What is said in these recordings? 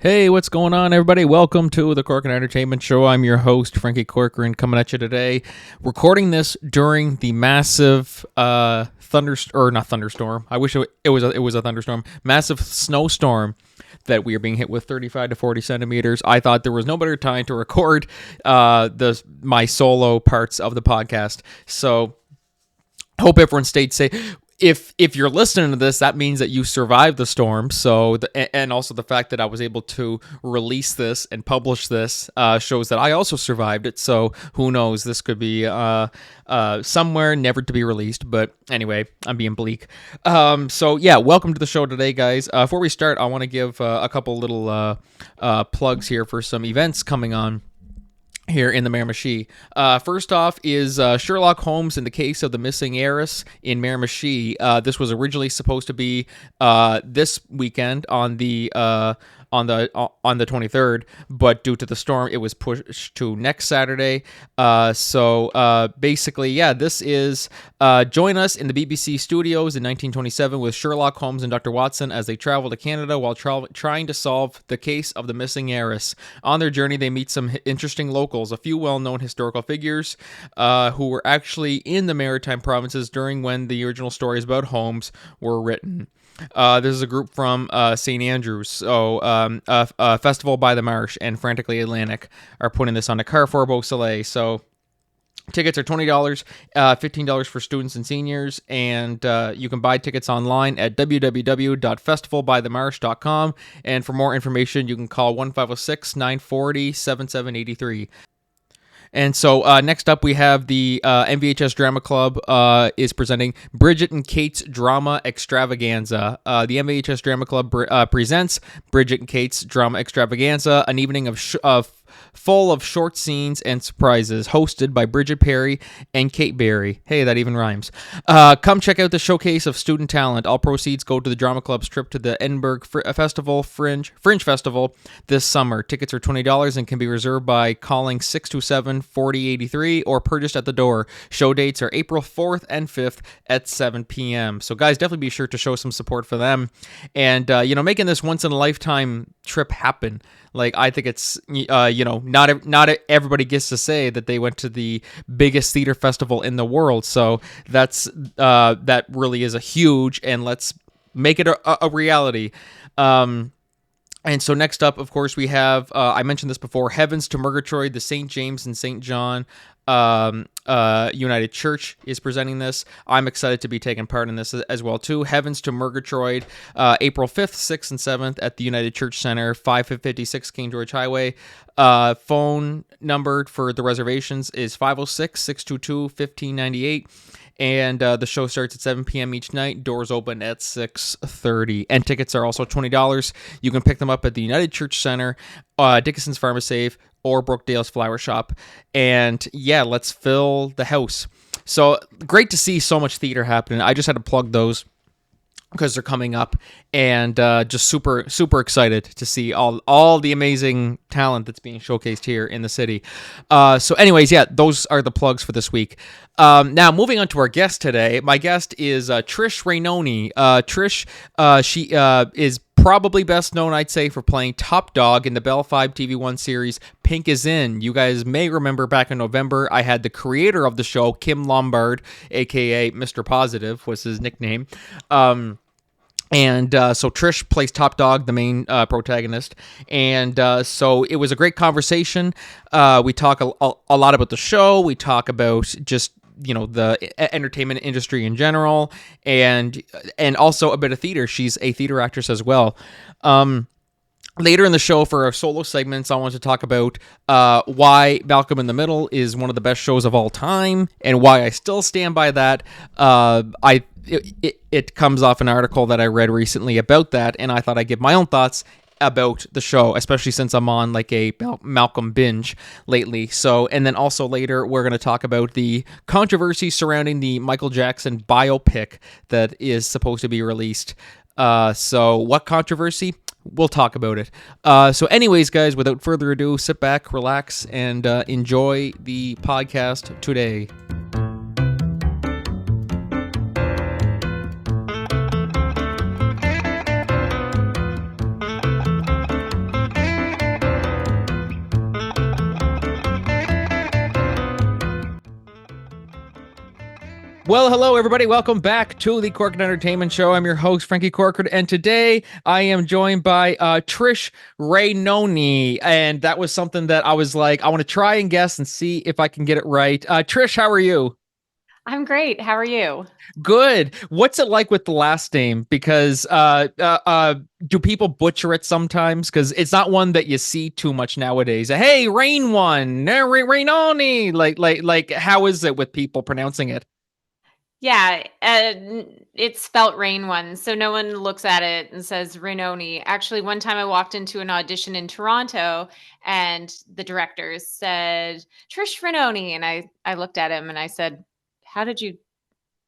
Hey, what's going on, everybody? Welcome to the Corcoran Entertainment Show. I'm your host, Franky Corcoran, coming at you today. Recording this during the massive not thunderstorm. I wish it was a thunderstorm. Massive snowstorm that we are being hit with 35 to 40 centimeters. I thought there was no better time to record my solo parts of the podcast. So, hope everyone stayed safe. If you're listening to this, that means that you survived the storm. So, and also the fact that I was able to release this and publish this shows that I also survived it. So who knows? This could be somewhere never to be released. But anyway, I'm being bleak. So yeah, welcome to the show today, guys. Before we start, I want to give a couple little plugs here for some events coming on here in the Miramichi. First off is Sherlock Holmes and the Case of the Missing Heiress in Miramichi. This was originally supposed to be this weekend on the 23rd, but due to the storm, it was pushed to next Saturday. So basically, yeah, this is join us in the BBC studios in 1927 with Sherlock Holmes and Dr. Watson as they travel to Canada while trying to solve the case of the missing heiress. On their journey, they meet some interesting locals, a few well-known historical figures who were actually in the Maritime provinces during when the original stories about Holmes were written. This is a group from St. Andrews. So, Festival by the Marsh and Frantically Atlantic are putting this on the Carrefour Beausoleil. So, tickets are $20, $15 for students and seniors, and you can buy tickets online at www.festivalbythemarsh.com. And for more information, you can call 1-506-940-7783. And so next up, we have the MVHS Drama Club is presenting Bridget and Kate's Drama Extravaganza. The MVHS Drama Club presents Bridget and Kate's Drama Extravaganza, an evening of full of short scenes and surprises, hosted by Bridget Perry and Kate Berry. Hey, that even rhymes. Come check out the showcase of student talent. All proceeds go to the Drama Club's trip to the Edinburgh Fringe Festival this summer. Tickets are $20 and can be reserved by calling 627-4083 or purchased at the door. Show dates are April 4th and 5th at 7 p.m. So guys, definitely be sure to show some support for them. And, making this once-in-a-lifetime trip happen. Like, I think it's, not everybody gets to say that they went to the biggest theater festival in the world. So that really is a huge, and let's make it a reality. And so next up, of course, we have, I mentioned this before, Heavens to Murgatroyd, the St. James and St. John United Church is presenting this. I'm excited to be taking part in this as well too. Heavens to Murgatroyd, April 5th, 6th, and 7th at the United Church Center, 556 King George Highway. Phone number for the reservations is 506-622-1598. And the show starts at 7 p.m. each night. Doors open at 6:30. And tickets are also $20. You can pick them up at the United Church Center, Dickinson's Pharmacy, or Brookdale's Flower Shop. And yeah, let's fill the house. So great to see so much theater happening. I just had to plug those because they're coming up, and just super, super excited to see all the amazing talent that's being showcased here in the city. So anyways, yeah, those are the plugs for this week. Now, moving on to our guest today. My guest is Trish Rainone. Trish, she is probably best known, I'd say, for playing Top Dog in the Bell Fibe TV-1 series Pink is In. You guys may remember back in November, I had the creator of the show, Kim Lombard, a.k.a. Mr. Positive was his nickname. So Trish plays Top Dog, the main protagonist. And so it was a great conversation. We talk a lot about the show. We talk about just the entertainment industry in general, and also a bit of theater. She's a theater actress as well. Later in the show, for our solo segments, I want to talk about why Malcolm in the Middle is one of the best shows of all time, and why I still stand by that. It comes off an article that I read recently about that, and I thought I'd give my own thoughts about the show, especially since I'm on like a Malcolm binge lately. So, and then also later, we're going to talk about the controversy surrounding the Michael Jackson biopic that is supposed to be released. So what controversy? We'll talk about it. So anyways, guys, without further ado, sit back, relax, and enjoy the podcast today. Well, hello everybody. Welcome back to the Corked Entertainment Show. I'm your host, Franky Corkert, and today I am joined by Trish Rainone. And that was something that I was like, I want to try and guess and see if I can get it right. Trish, how are you? I'm great. How are you? Good. What's it like with the last name? Because do people butcher it sometimes? Because it's not one that you see too much nowadays. Hey, Rain One, Rainoni. Like, how is it with people pronouncing it? Yeah, it's spelt Rain One, so no one looks at it and says Rainoni. Actually, one time I walked into an audition in Toronto, and the director said Trish Rainone, and I looked at him and I said, "How did you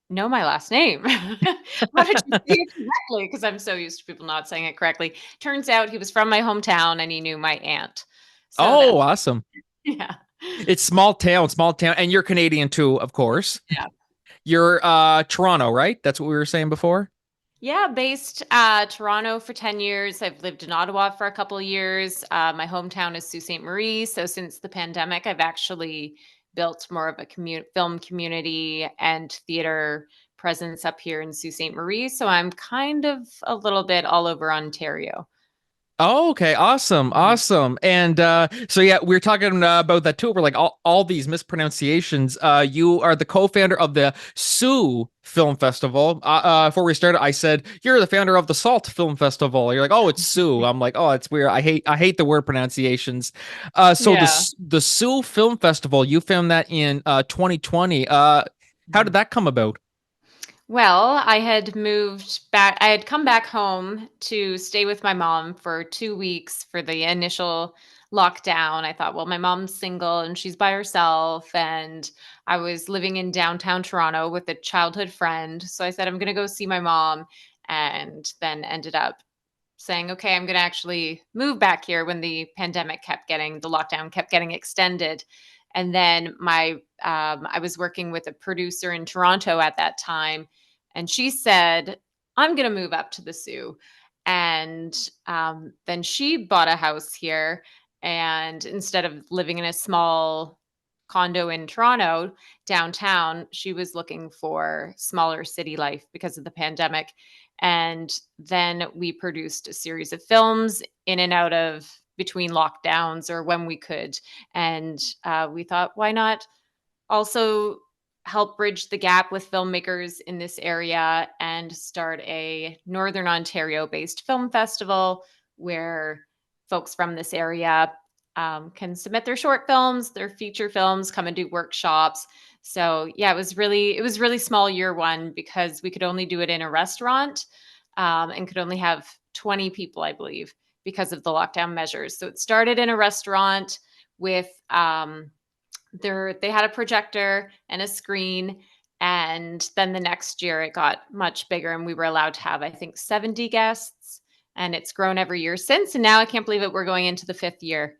know my last name? How did you say it correctly?" Because I'm so used to people not saying it correctly. Turns out he was from my hometown and he knew my aunt. So Oh, that's awesome. yeah. It's small town, and you're Canadian too, of course. Yeah. You're Toronto, right? That's what we were saying before. Yeah, based Toronto for 10 years. I've lived in Ottawa for a couple of years. My hometown is Sault Ste. Marie. So since the pandemic, I've actually built more of a film community and theater presence up here in Sault Ste. Marie. So I'm kind of a little bit all over Ontario. Oh, okay, awesome, Mhm. awesome. And so yeah, we are talking about that too. We're like all these mispronunciations. You are the co-founder of the Sioux Film Festival. Before we started, I said you're the founder of the Sault Film Festival. You're like, oh, it's Sioux. I'm like, oh, it's weird. I hate the word pronunciations. So Yeah. the Sioux Film Festival, you filmed that in 2020. How did that come about? Well, I had moved back. I had come back home to stay with my mom for 2 weeks for the initial lockdown. I thought, well, my mom's single and she's by herself. And I was living in downtown Toronto with a childhood friend. So I said, I'm going to go see my mom. And then ended up saying, okay, I'm going to actually move back here when the lockdown kept getting extended. And then I was working with a producer in Toronto at that time, and she said, I'm going to move up to the Sioux. And then she bought a house here. And instead of living in a small condo in Toronto downtown, she was looking for smaller city life because of the pandemic. And then we produced a series of films in and out of between lockdowns or when we could. And we thought, why not also help bridge the gap with filmmakers in this area and start a Northern Ontario based film festival where folks from this area can submit their short films, their feature films, come and do workshops. So yeah, it was really small year one because we could only do it in a restaurant and could only have 20 people, I believe, because of the lockdown measures. So it started in a restaurant with they had a projector and a screen, and then the next year it got much bigger and we were allowed to have, I think, 70 guests, and it's grown every year since, and now I can't believe it, we're going into the 5th year.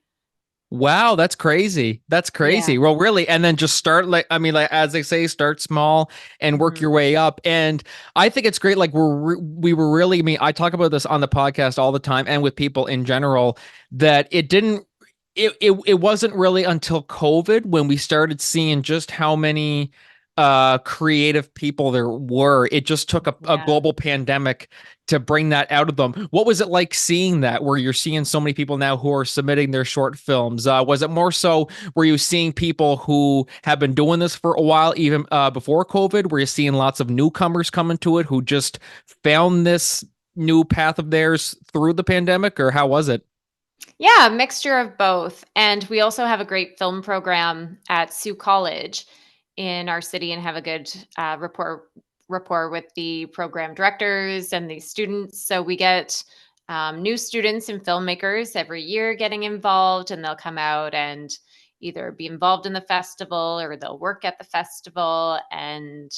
Wow, that's crazy. That's Yeah. crazy. Well, really, and then just start like I mean, like as they say, start small and work Mhm. your way up. And I think it's great. Like we were really. I mean, I talk about this on the podcast all the time and with people in general that it didn't. It wasn't really until COVID when we started seeing just how many creative people there were. It just took a Yeah. global pandemic to bring that out of them. What was it like seeing that where you're seeing so many people now who are submitting their short films? Was it more so were you seeing people who have been doing this for a while, even before COVID? Were you seeing lots of newcomers coming to it who just found this new path of theirs through the pandemic, or how was it? Yeah, a mixture of both. And we also have a great film program at Sioux College in our city and have a good rapport with the program directors and the students. So we get new students and filmmakers every year getting involved, and they'll come out and either be involved in the festival or they'll work at the festival and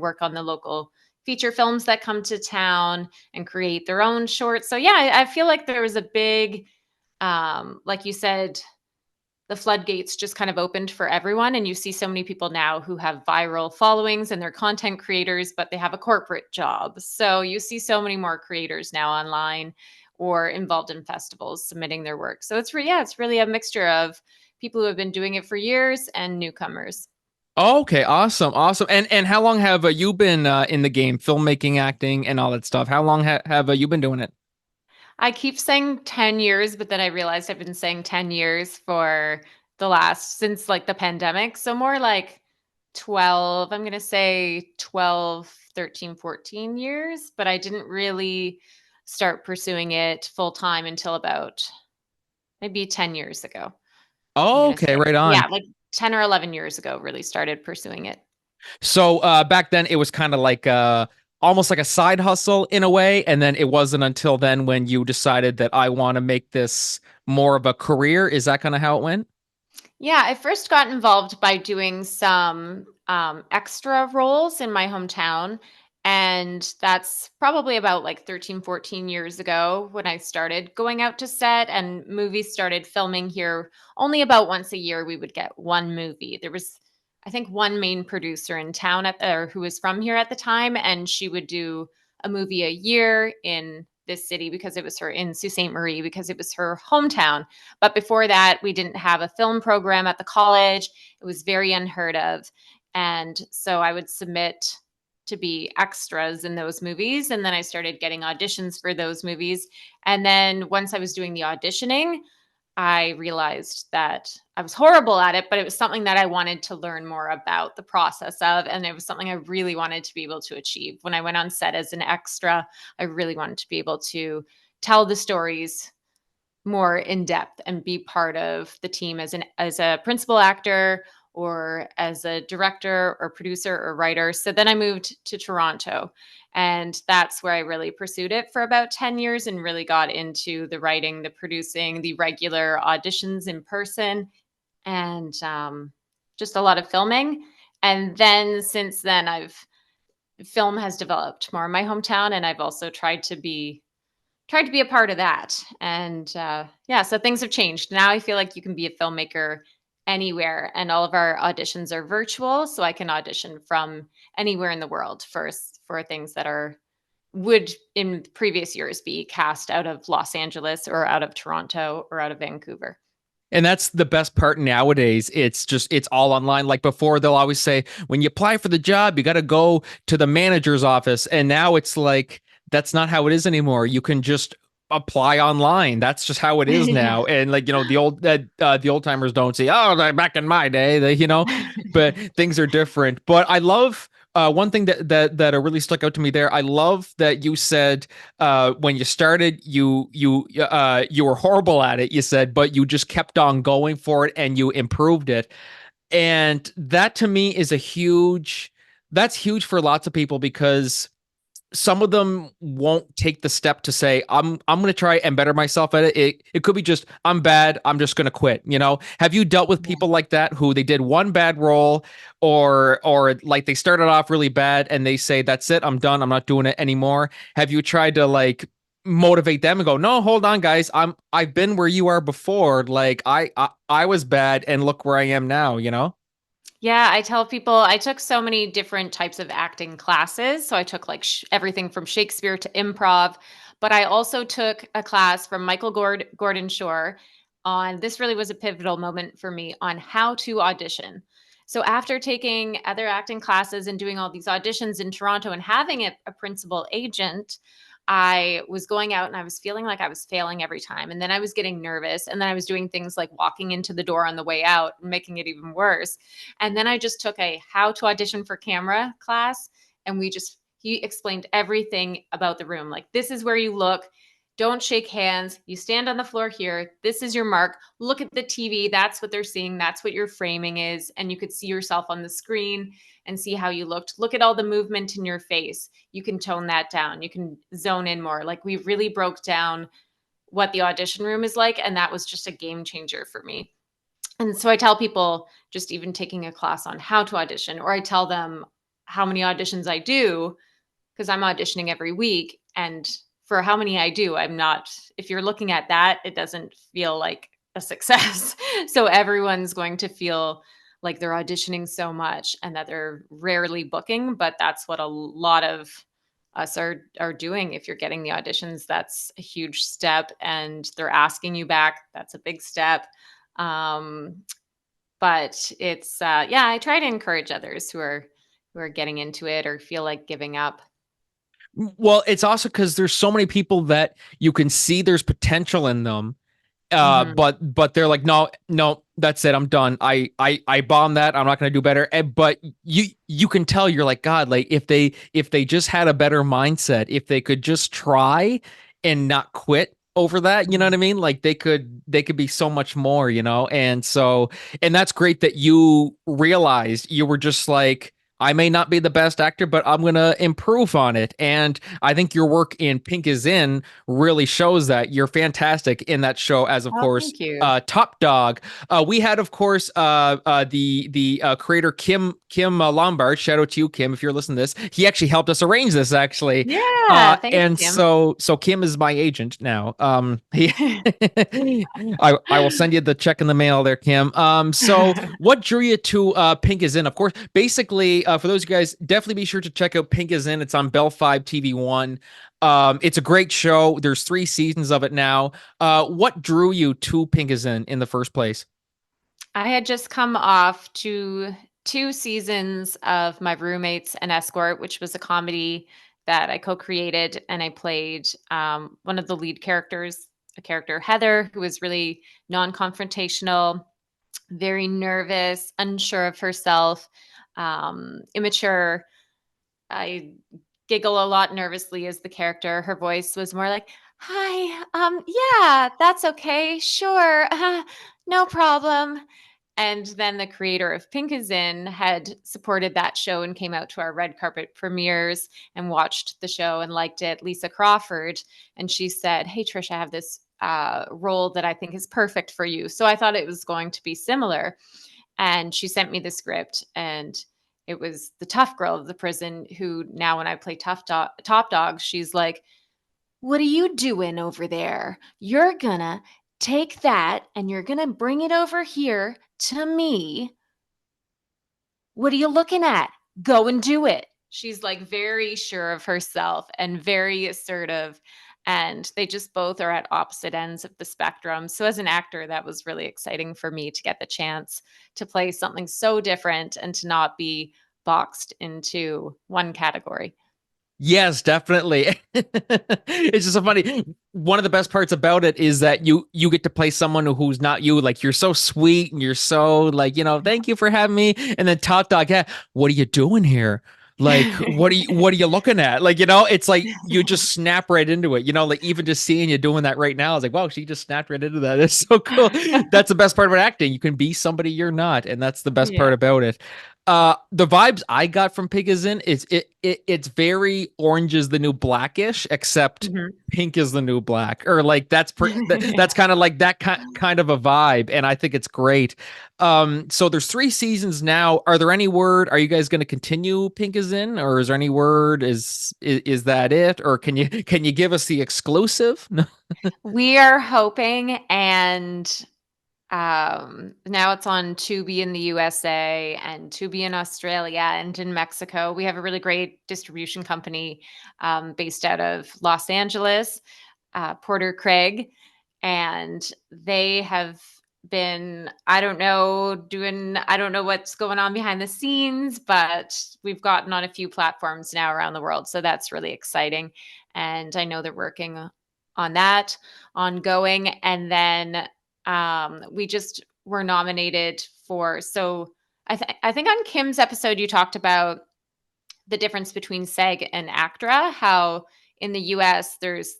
work on the local feature films that come to town and create their own shorts. So yeah, I feel like there was a big like you said, the floodgates just kind of opened for everyone. And you see so many people now who have viral followings and they're content creators, but they have a corporate job. So you see so many more creators now online or involved in festivals submitting their work. So it's really a mixture of people who have been doing it for years and newcomers. Okay, awesome, awesome. And how long have you been in the game, filmmaking, acting, and all that stuff? How long have you been doing it? I keep saying 10 years, but then I realized I've been saying 10 years for the last since like the pandemic. So more like 12, I'm going to say 12, 13, 14 years, but I didn't really start pursuing it full time until about maybe 10 years ago. I'm Oh, going to okay, say. right on. Yeah, like 10 or 11 years ago really started pursuing it. So back then it was kind of like almost like a side hustle in a way, and then it wasn't until then when you decided that I want to make this more of a career. Is that kind of how it went? Yeah, I first got involved by doing some extra roles in my hometown. And that's probably about like 13, 14 years ago when I started going out to set and movies started filming here. Only about once a year we would get one movie. There was, I think, one main producer in town or who was from here at the time, and she would do a movie a year in this city because it was her in Sault Ste. Marie because it was her hometown. But before that, we didn't have a film program at the college. It was very unheard of. And so I would submit to be extras in those movies. And then I started getting auditions for those movies. And then once I was doing the auditioning, I realized that I was horrible at it, but it was something that I wanted to learn more about the process of. And it was something I really wanted to be able to achieve. When I went on set as an extra, I really wanted to be able to tell the stories more in depth and be part of the team as a principal actor or as a director or producer or writer. So then I moved to Toronto, and that's where I really pursued it for about 10 years and really got into the writing, the producing, the regular auditions in person, and just a lot of filming. And then since then I've film has developed more in my hometown, and I've also tried to be a part of that. And yeah, so things have changed. Now I feel like you can be a filmmaker anywhere, and all of our auditions are virtual, so I can audition from anywhere in the world for things that are would in previous years be cast out of Los Angeles or out of Toronto or out of Vancouver. And that's the best part nowadays. It's all online. Like before, they'll always say, when you apply for the job, you got to go to the manager's office. And now it's like, that's not how it is anymore. You can just apply online. That's just how it is Yeah. now. And like, the old timers don't say, oh, like back in my day, but things are different. But I love, one thing that really stuck out to me there. I love that you said when you started, you were horrible at it. You said, but you just kept on going for it and you improved it. And that to me is that's huge for lots of people because some of them won't take the step to say I'm going to try and better myself at it. It could be just I'm bad, I'm just going to quit, Have you dealt with people like that who they did one bad role or like they started off really bad and they say that's it, I'm done, I'm not doing it anymore? Have you tried to like motivate them and go, "No, hold on guys. I've been where you are before. Like I was bad and look where I am now?" Yeah, I tell people I took so many different types of acting classes. So I took like everything from Shakespeare to improv, but I also took a class from Michael Gordon Shore on this really was a pivotal moment for me on how to audition. So after taking other acting classes and doing all these auditions in Toronto and having a principal agent, I was going out and I was feeling like I was failing every time. And then I was getting nervous. And then I was doing things like walking into the door on the way out and making it even worse. And then I just took a how to audition for camera class. And he explained everything about the room. Like, this is where you look. Don't shake hands. You stand on the floor here. This is your mark. Look at the TV. That's what they're seeing. That's what your framing is. And you could see yourself on the screen and see how you looked. Look at all the movement in your face. You can tone that down. You can zone in more. Like, we really broke down what the audition room is like. And that was just a game changer for me. And so I tell people just even taking a class on how to audition, or I tell them how many auditions I do because I'm auditioning every week. And for how many I do, I'm not, if you're looking at that, it doesn't feel like a success. So everyone's going to feel like they're auditioning so much and that they're rarely booking, but that's what a lot of us are doing. If you're getting the auditions, that's a huge step, and they're asking you back, that's a big step. um But it's yeah, I try to encourage others who are getting into it or feel like giving up. Well, it's also because there's so many people that you can see there's potential in them, Mhm. but they're like, no, no, that's it, I'm done. I bombed that. I'm not gonna do better. But you can tell, you're like, God, like if they just had a better mindset, if they could just try and not quit over that, you know what I mean? Like they could be so much more, and that's great that you realized. You were just like, I may not be the best actor, but I'm gonna improve on it. And I think your work in Pink is In really shows that. You're fantastic in that show, as of Oh, course, thank you. Top Dog. We had, of course, the creator Kim Lombard. Shout out to you, Kim, if you're listening to this. He actually helped us arrange this, actually. Yeah, thanks, And Kim. so Kim is my agent now. He, I will send you the check in the mail there, Kim. So what drew you to Pink is In? Of course, basically, for those of you guys, definitely be sure to check out Pink is In. It's on Bell Fibe TV-1. It's a great show. There's 3 seasons of it now. What drew you to Pink is in the first place? I had just come off to 2 seasons of My Roommates and Escort, which was a comedy that I co-created, and I played, one of the lead characters, a character, Heather, who was really non-confrontational, very nervous, unsure of herself, immature. I giggle a lot nervously as the character. Her voice was more like, "Hi, yeah, that's okay. Sure. No problem." And then the creator of Pink is In had supported that show and came out to our red carpet premieres and watched the show and liked it, Lisa Crawford. And she said, "Hey, Trish, I have this role that I think is perfect for you." So I thought it was going to be similar. And she sent me the script, and it was the tough girl of the prison who now, when I play top dog, she's like, "What are you doing over there? You're gonna take that and you're gonna bring it over here to me. What are you looking at? Go and do it." She's like very sure of herself and very assertive. And they just both are at opposite ends of the spectrum. So, as an actor, that was really exciting for me to get the chance to play something so different and to not be boxed into one category. Yes, definitely. It's just so funny. One of the best parts about it is that you get to play someone who's not you. Like, you're so sweet and you're so like, thank you for having me. And then Top Dog, yeah, what are you doing here? Like, what are you looking at? Like, it's like you just snap right into it. Like, even just seeing you doing that right now, I was like, wow, she just snapped right into that. It's so cool. That's the best part about acting. You can be somebody you're not, and that's the best part Yeah. about it. The vibes I got from Pink is In is it's very Orange is the New Blackish, except Mhm. pink is the new black, or like that's kind of like that kind of a vibe, and I think it's great. So there's 3 seasons now. Are you guys going to continue Pink is In, or is there any word? Is that it, or can you give us the exclusive? We are hoping, and now it's on Tubi in the USA and Tubi in Australia and in Mexico. We have a really great distribution company based out of Los Angeles, Porter Craig, and they have been, I don't know what's going on behind the scenes, but we've gotten on a few platforms now around the world. So that's really exciting. And I know they're working on that ongoing. And then we just were nominated for, so I think on Kim's episode you talked about the difference between SAG and ACTRA, how in the US there's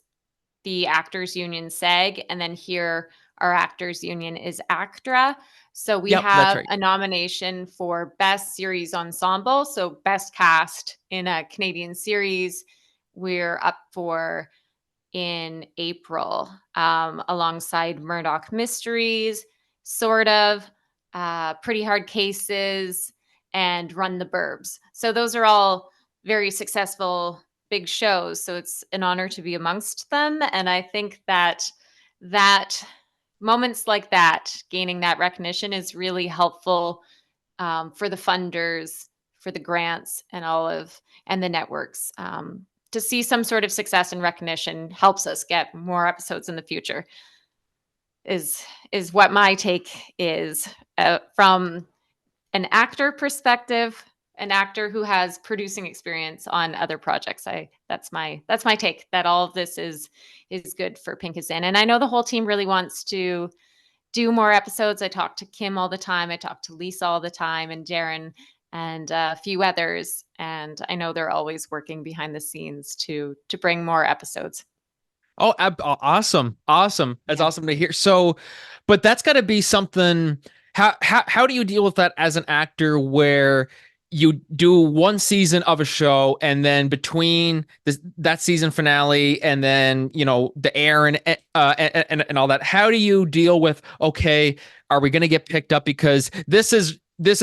the actors union SAG, and then here our actors union is ACTRA. So we Yep, that's have right. a nomination for best series ensemble, so best cast in a Canadian series. We're up for in April, alongside Murdoch Mysteries, sort of, Pretty Hard Cases, and Run the Burbs. So those are all very successful big shows. So it's an honor to be amongst them. And I think that moments like that, gaining that recognition, is really helpful for the funders, for the grants, and the networks. To see some sort of success and recognition helps us get more episodes in the future. is is what my take is, from an actor perspective, an actor who has producing experience on other projects. That's my take, that all of this is good for Pink is In. And I know the whole team really wants to do more episodes. I talk to Kim all the time. I talk to Lisa all the time, and Darren, and a few others. And I know they're always working behind the scenes to bring more episodes. Oh, awesome. Awesome. That's Yeah. awesome to hear. So, but that's got to be something. How do you deal with that as an actor where you do one season of a show and then between that season finale and then, the air and all that, how do you deal with, okay, are we going to get picked up? Because this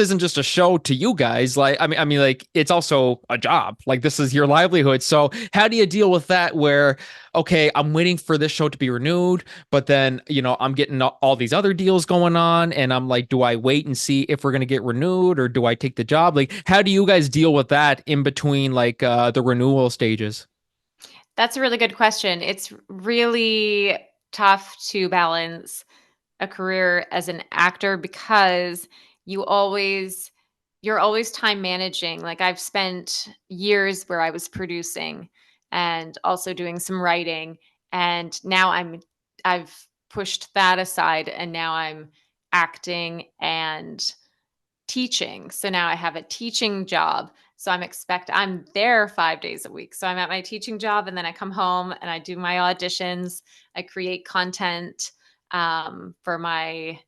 isn't just a show to you guys. Like, I mean, like, it's also a job. Like, this is your livelihood. So how do you deal with that where, okay, I'm waiting for this show to be renewed, but then, I'm getting all these other deals going on, and I'm like, do I wait and see if we're going to get renewed, or do I take the job? Like, how do you guys deal with that in between, like, the renewal stages? That's a really good question. It's really tough to balance a career as an actor because you always you're always time managing. Like, I've spent years where I was producing and also doing some writing, and now I've pushed that aside, and now I'm acting and teaching. So now I have a teaching job. So I'm there 5 days a week. So I'm at my teaching job, and then I come home and I do my auditions. I create content for my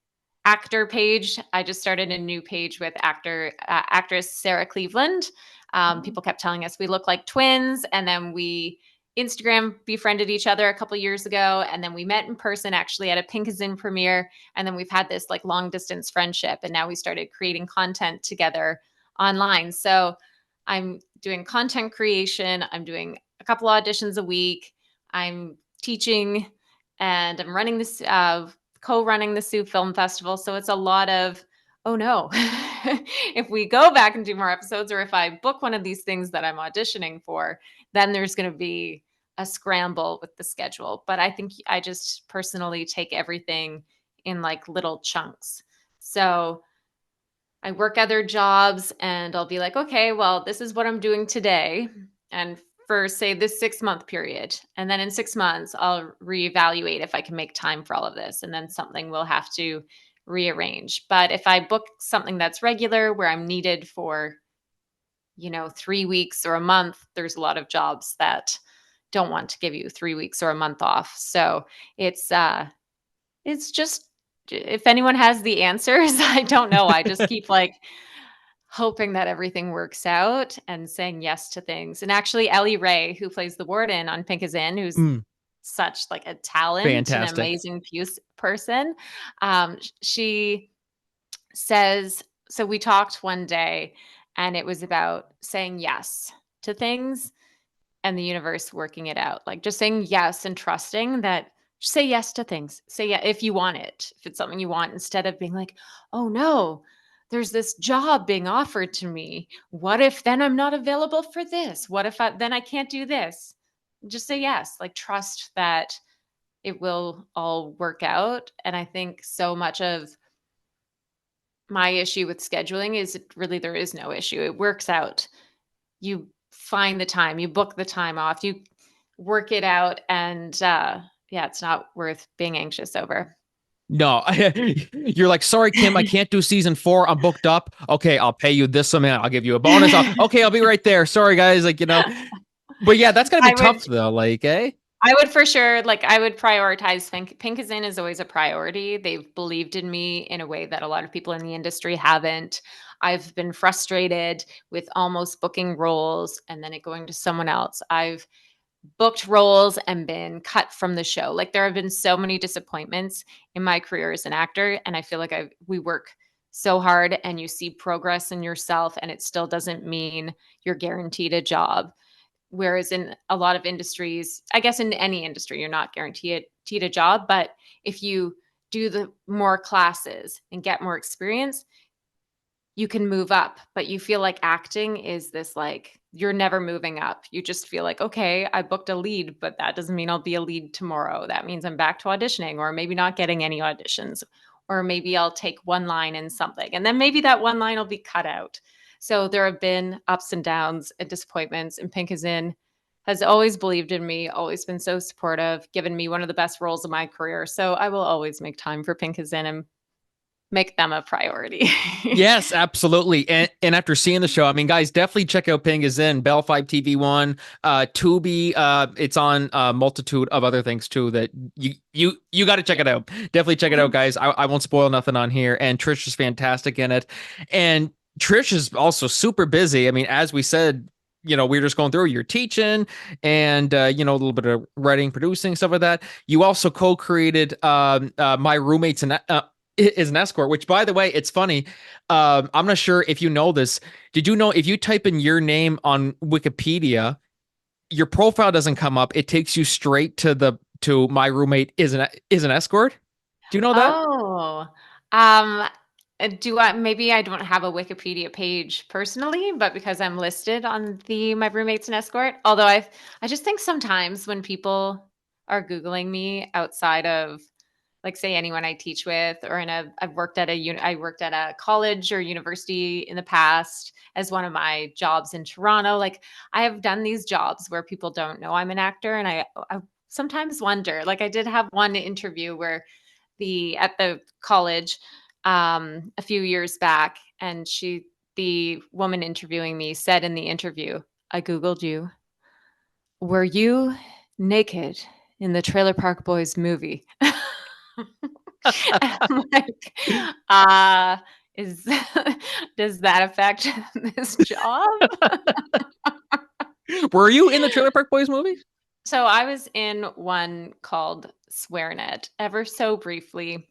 actor page. I just started a new page with actress Sarah Cleveland. People kept telling us we look like twins, and then we Instagram befriended each other a couple years ago, and then we met in person actually at a Pink is In premiere, and then we've had this like long distance friendship, and now we started creating content together online. So I'm doing content creation, I'm doing a couple auditions a week, I'm teaching, and I'm running this co-running the Sault Film Festival. So it's a lot of, oh no, if we go back and do more episodes, or if I book one of these things that I'm auditioning for, then there's going to be a scramble with the schedule. But I think I just personally take everything in like little chunks. So I work other jobs, and I'll be like, okay, well, this is what I'm doing today. And for, say, this 6-month period. And then in 6 months, I'll reevaluate if I can make time for all of this. And then something will have to rearrange. But if I book something that's regular where I'm needed for, 3 weeks or a month, there's a lot of jobs that don't want to give you 3 weeks or a month off. So it's just, if anyone has the answers, I don't know. I just keep like hoping that everything works out and saying yes to things. And actually, Ellie Ray, who plays the warden on Pink is In, who's Mm, such like a talent and fantastic. amazing person, she says, so we talked one day, and it was about saying yes to things and the universe working it out. Like, just saying yes and trusting that, just say yes to things. Say yeah if you want it, if it's something you want, instead of being like, oh no, there's this job being offered to me. What if then I'm not available for this? What if then I can't do this? Just say yes. Like, trust that it will all work out. And I think so much of my issue with scheduling is really there is no issue. It works out. You find the time, you book the time off, you work it out, and yeah, it's not worth being anxious over. No, you're like, sorry, Kim, I can't do season 4. I'm booked up. Okay, I'll pay you this amount. I'll give you a bonus. Okay, I'll be right there. Sorry, guys. Like, but yeah, that's gotta be I would tough though. Like, eh? I would for sure, like, I would prioritize Pink is In is always a priority. They've believed in me in a way that a lot of people in the industry haven't. I've been frustrated with almost booking roles and then it going to someone else. I've booked roles and been cut from the show. Like, there have been so many disappointments in my career as an actor, and I feel like we work so hard and you see progress in yourself, and it still doesn't mean you're guaranteed a job. Whereas in a lot of industries, I guess in any industry, you're not guaranteed a job. But if you do the more classes and get more experience, you can move up. But you feel like acting is this like you're never moving up. You just feel like, okay, I booked a lead, but that doesn't mean I'll be a lead tomorrow. That means I'm back to auditioning, or maybe not getting any auditions, or maybe I'll take one line in something, and then maybe that one line will be cut out. So there have been ups and downs and disappointments, and Pink is in has always believed in me, always been so supportive, given me one of the best roles of my career. So I will always make time for Pink is in and make them a priority. Yes, absolutely. And after seeing the show, I mean, guys, definitely check out Ping is in Bell Fibe TV-1, Tubi. It's on a multitude of other things too that you got to check it out. Definitely check it out, guys. I won't spoil nothing on here. And Trish is fantastic in it. And Trish is also super busy. I mean, as we said, we're just going through your teaching and a little bit of writing, producing, stuff like that. You also co-created My Roommates and is an Escort, which, by the way, it's funny. I'm not sure if you know this. Did you know if you type in your name on Wikipedia, your profile doesn't come up. It takes you straight to My Roommate is an Escort. Do you know that? Oh, um, do I maybe I don't have a Wikipedia page personally, but because I'm listed on the My Roommate's an Escort. Although I just think sometimes when people are Googling me outside of, like, say, anyone I teach with, or I've worked at I worked at a college or university in the past as one of my jobs in Toronto. Like, I have done these jobs where people don't know I'm an actor, and I sometimes wonder. Like, I did have one interview where at the college a few years back, and the woman interviewing me said in the interview, "I Googled you. Were you naked in the Trailer Park Boys movie?" I'm like, uh, is does that affect this job? Were you in the Trailer Park Boys movie? So I was in one called Swearnet, ever so briefly.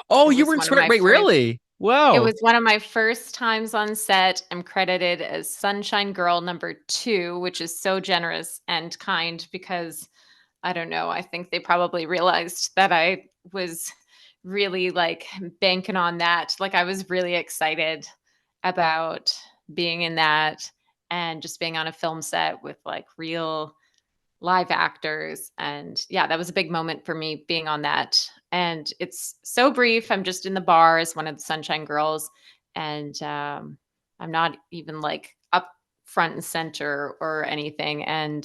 Oh, It you was were in one of Swear. my Wait, first really? It Wow. was one of my first times on set. I'm credited as Sunshine Girl number 2, which is so generous and kind because I don't know, I think they probably realized that I was really, like, banking on that. Like, I was really excited about being in that and just being on a film set with, like, real live actors, and yeah, that was a big moment for me being on that, and it's so brief. I'm just in the bar as one of the Sunshine Girls, and I'm not even, like, up front and center or anything, and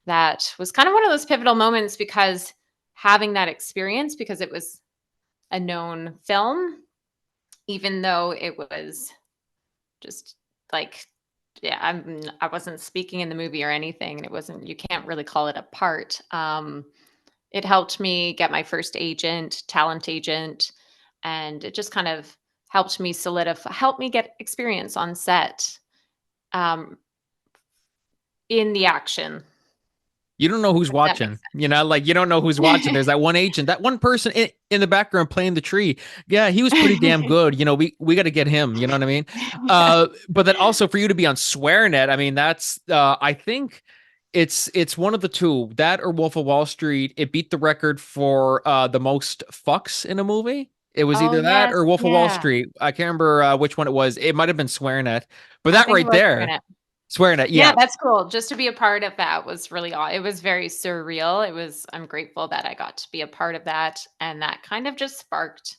that was kind of one of those pivotal moments because having that experience, because it was a known film, even though it was just like, yeah, I wasn't speaking in the movie or anything, and it wasn't, you can't really call it a part. It helped me get my first agent, talent agent, and it just kind of helped me get experience on set, um, in the action, You don't know who's if that makes watching. sense. Like you don't know who's watching. There's that one agent, that one person in the background playing the tree. Yeah, he was pretty damn good. We got to get him. You know what I mean? Yeah. But then also for you to be on Swearnet, I mean, that's I think it's one of the two, that or Wolf of Wall Street. It beat the record for the most fucks in a movie. It was Oh, either that yes, or Wolf of Wall yeah. Street. I can't remember which one it was. It might have been Swearnet, but I that think it right was there, Swearnet. Swearnet, Yeah, yeah. that's cool. Just to be a part of that was really it was very surreal. I'm grateful that I got to be a part of that, and that kind of just sparked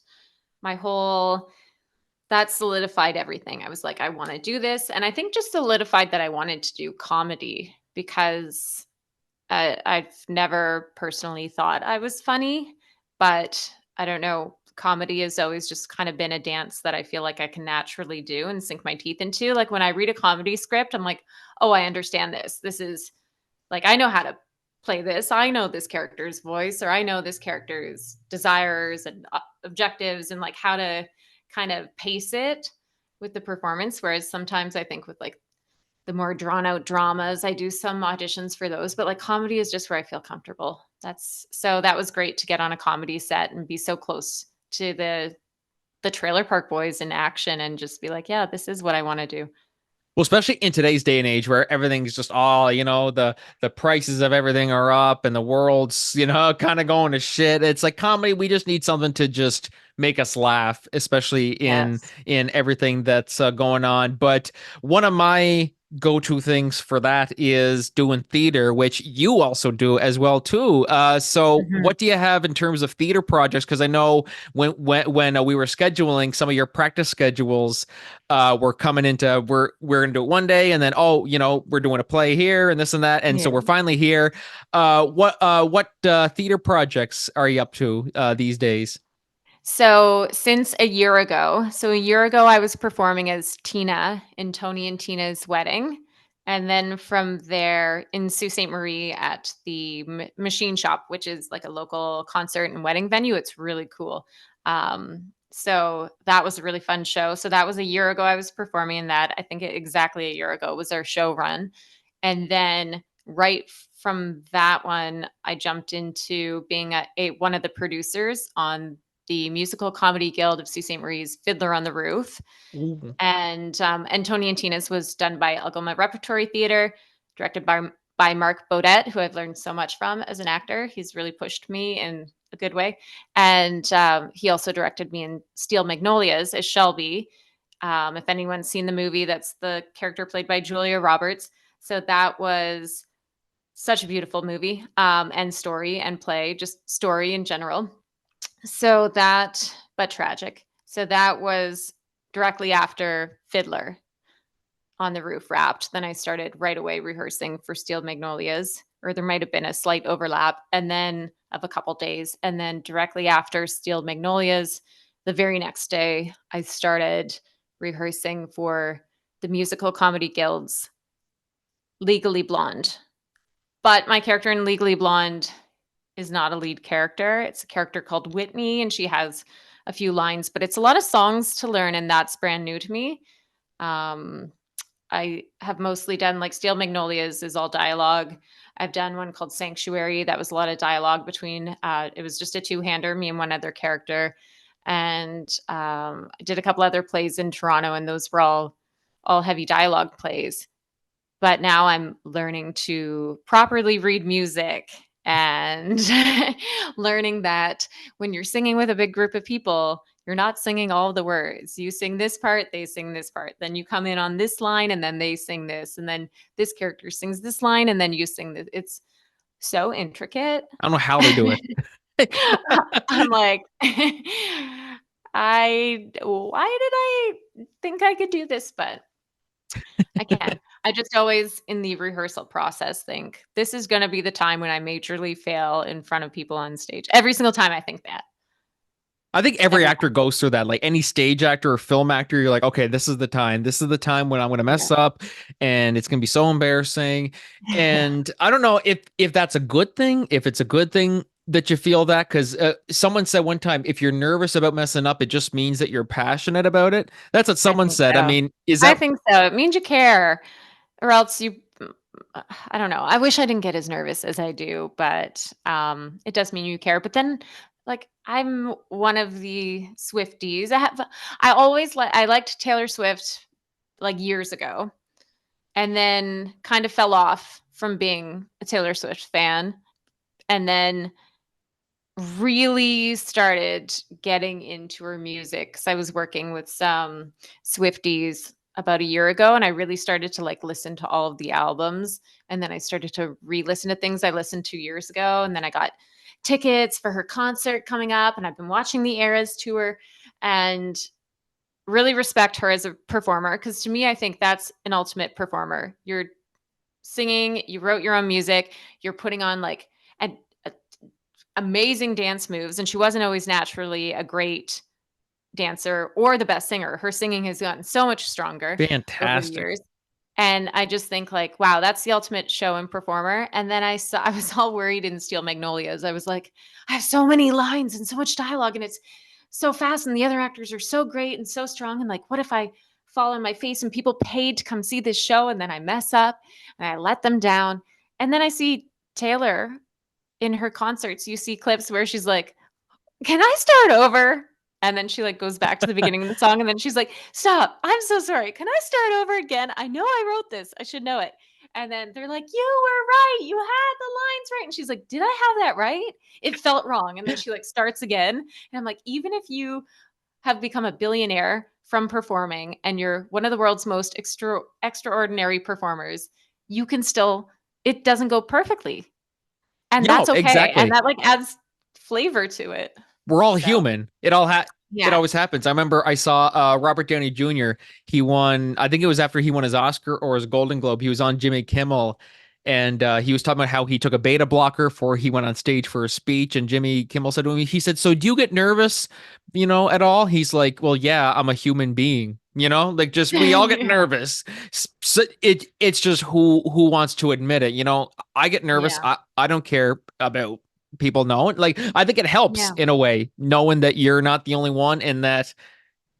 my whole that solidified everything. I was like, I want to do this, and I think just solidified that I wanted to do comedy because I've never personally thought I was funny, but I don't know. Comedy has always just kind of been a dance that I feel like I can naturally do and sink my teeth into. Like, when I read a comedy script, I'm like, oh, I understand this. This is like, I know how to play this. I know this character's voice, or I know this character's desires and objectives, and like how to kind of pace it with the performance. Whereas sometimes I think with, like, the more drawn out dramas, I do some auditions for those, but like comedy is just where I feel comfortable. That was great to get on a comedy set and be so close to the Trailer Park Boys in action and just be like, yeah, this is what I want to do. Well, especially in today's day and age where everything's just all, the prices of everything are up and the world's, kind of going to shit. It's like comedy, we just need something to just make us laugh, especially in Yes. in everything that's going on. But one of my go-to things for that is doing theater, which you also do as well too. So Mhm. what do you have in terms of theater projects? Because I know when we were scheduling, some of your practice schedules were coming into we're gonna do it one day, and then we're doing a play here and this and that, and so Yeah. we're finally here. What theater projects are you up to these days? So since a year ago, I was performing as Tina in Tony and Tina's wedding. And then from there in Sault Ste. Marie at the Machine Shop, which is like a local concert and wedding venue. It's really cool. So that was a really fun show. So that was a year ago. I was performing in that. I think exactly a year ago was our show run. And then right from that one, I jumped into being one of the producers on the Musical Comedy Guild of Sault Ste. Marie's Fiddler on the Roof. Ooh. And Tony and Tina's was done by Algoma Repertory Theater, directed by Mark Baudet, who I've learned so much from as an actor. He's really pushed me in a good way. And he also directed me in Steel Magnolias as Shelby. If anyone's seen the movie, that's the character played by Julia Roberts. So that was such a beautiful movie, and story and play, just story in general. So that, but tragic. So that was directly after Fiddler on the Roof wrapped. Then I started right away rehearsing for Steel Magnolias, or there might have been a slight overlap, and then of a couple days. And then directly after Steel Magnolias, the very next day, I started rehearsing for the Musical Comedy Guild's Legally Blonde. But my character in Legally Blonde is not a lead character. It's a character called Whitney, and she has a few lines, but it's a lot of songs to learn, and that's brand new to me. Um, I have mostly done like Steel Magnolias is all dialogue. I've done one called Sanctuary that was a lot of dialogue between. It was just a two-hander, me and one other character, and I did a couple other plays in Toronto, and those were all heavy dialogue plays. But now I'm learning to properly read music and learning that when you're singing with a big group of people, you're not singing all the words. You sing this part, they sing this part. Then you come in on this line and then they sing this. And then this character sings this line and then you sing this. It's so intricate. I don't know how they do it. I'm like, why did I think I could do this? But I can. I just always in the rehearsal process think this is going to be the time when I majorly fail in front of people on stage. Every single time I think that. I think every Every actor time. goes through that. Like any stage actor or film actor, you're like, okay, this is the time. This is the time when I'm going to mess up, and it's going to be so embarrassing. Yeah. And I don't know if that's a good thing. If it's a good thing that you feel that, because someone said one time, if you're nervous about messing up, it just means that you're passionate about it. That's what I someone think said. I so. mean, is I that? think so. It means you care, or else I don't know. I wish I didn't get as nervous as I do, but it does mean you care. But then, like, I'm one of the Swifties. I liked Taylor Swift like years ago, and then kind of fell off from being a Taylor Swift fan, and then really started getting into her music because I was working with some Swifties about a year ago, and I really started to like listen to all of the albums, and then I started to re-listen to things I listened to years ago, and then I got tickets for her concert coming up, and I've been watching the Eras tour, and really respect her as a performer because to me I think that's an ultimate performer. You're singing, you wrote your own music, you're putting on like an amazing dance moves, and she wasn't always naturally a great dancer or the best singer. Her singing has gotten so much stronger over the Fantastic. years. And I just think like, wow, that's the ultimate show and performer. And then I was all worried in Steel Magnolias. I was like, I have so many lines and so much dialogue and it's so fast and the other actors are so great and so strong. And like, what if I fall on my face and people paid to come see this show and then I mess up and I let them down? And then I see Taylor in her concerts, you see clips where she's like, "Can I start over?" And then she like goes back to the beginning of the song and then she's like, "Stop. I'm so sorry. Can I start over again? I know I wrote this. I should know it." And then they're like, "You were right. You had the lines right." And she's like, "Did I have that right? It felt wrong." And then she like starts again. And I'm like, even if you have become a billionaire from performing and you're one of the world's most extraordinary performers, you can still, it doesn't go perfectly. And No, that's okay. And exactly. that like adds flavor to it. We're all So, human. It yeah. always happens. I remember I saw Robert Downey Jr. He won. I think it was after he won his Oscar or his Golden Globe. He was on Jimmy Kimmel, and he was talking about how he took a beta blocker before he went on stage for a speech. And Jimmy Kimmel said to him, he said, "So do you get nervous, at all?" He's like, "Well, yeah, I'm a human being." Like just we all get Yeah. nervous. So it's just who wants to admit it. I get nervous. Yeah. I don't care about people know it. Like, I think it helps Yeah. in a way, knowing that you're not the only one and that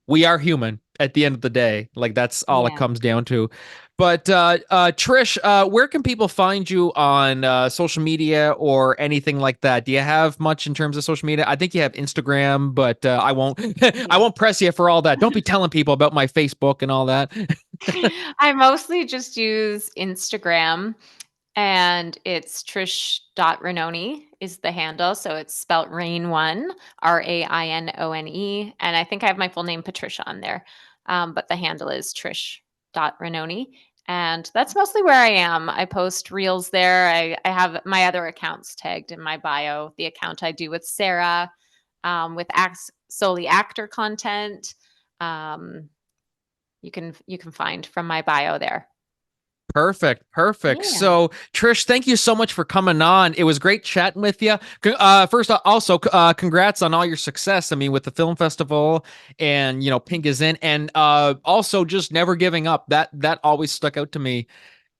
we are human at the end of the day. Like, that's all it Yeah. comes down to. But Trish, where can people find you on social media or anything like that? Do you have much in terms of social media? I think you have Instagram, but I won't I Yeah. won't press you for all that. Don't be telling people about my Facebook and all that. I mostly just use Instagram. And it's Trish.Rainone is the handle. So it's spelt Rain1, Rainone. And I think I have my full name, Patricia, on there. But the handle is Trish.Rainone. And that's mostly where I am. I post reels there. I have my other accounts tagged in my bio. The account I do with Sarah, with solely actor content. Um, you can find from my bio there. Perfect. Yeah. So, Trish, thank you so much for coming on. It was great chatting with you. First, also, congrats on all your success. I mean, with the film festival and Pink is in, and also just never giving up. That always stuck out to me.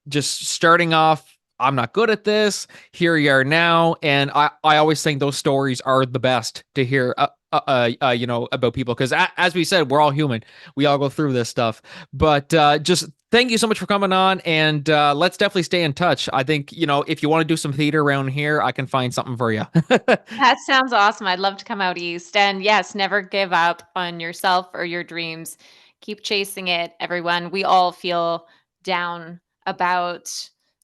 Just starting off, I'm not good at this. Here you are now, and I always think those stories are the best to hear. About people, because as we said, we're all human. We all go through this stuff. But just thank you so much for coming on, and let's definitely stay in touch. I think if you want to do some theater around here, I can find something for you. That sounds awesome. I'd love to come out east. And yes, never give up on yourself or your dreams. Keep chasing it, everyone. We all feel down about